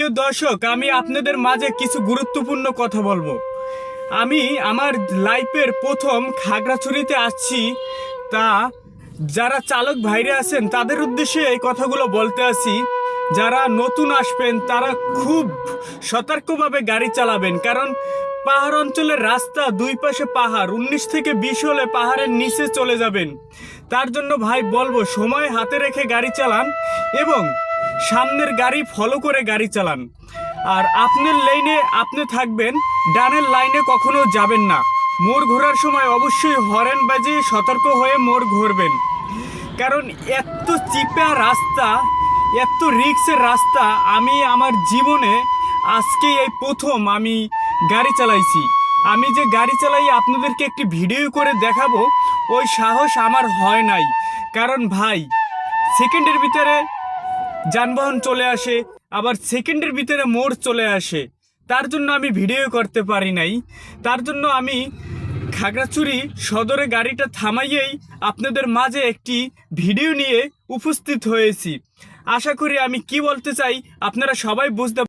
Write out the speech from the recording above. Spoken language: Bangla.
প্রিয় দর্শক, আমি আপনাদের মাঝে কিছু গুরুত্বপূর্ণ কথা বলবো। আমি আমার লাইফের প্রথম খাগড়াছড়িতে আসছি। তা যারা চালক ভাইরা আছেন তাদের উদ্দেশ্যে এই কথাগুলো বলতে আসি। যারা নতুন আসবেন তারা খুব সতর্কভাবে গাড়ি চালাবেন, কারণ পাহাড় অঞ্চলের রাস্তা, দুই পাশে পাহাড়, 19 থেকে 20 হলে পাহাড়ের নিচে চলে যাবেন। তার জন্য ভাই বলবো, সময় হাতে রেখে গাড়ি চালান এবং সামনের গাড়ি ফলো করে গাড়ি চালান। আর আপনার লাইনে আপনি থাকবেন, ডানের লাইনে কখনো যাবেন না। মোড় ঘোরার সময় অবশ্যই হর্ন বাজিয়ে সতর্ক হয়ে মোড় ঘুরবেন, কারণ এত চিপা রাস্তা, এত রিক্সের রাস্তা আমি আমার জীবনে আজকে এই প্রথম আমি গাড়ি চালাইছি। আমি যে গাড়ি চালাই আপনাদেরকে একটি ভিডিও করে দেখাবো, ওই সাহস আমার হয় নাই। কারণ ভাই, সেকেন্ডের ভিতরে যানবাহন চলে আসে, আবার সেকেন্ডের ভিতরে মোড় চলে আসে। তার জন্য আমি ভিডিও করতে পারি নাই। তার জন্য আমি খাগড়াছড়ি সদরে গাড়িটা থামাইয়েই আপনাদের মাঝে একটি ভিডিও নিয়ে উপস্থিত হয়েছি। আশা করি আমি কি বলতে চাই আপনারা সবাই বুঝতে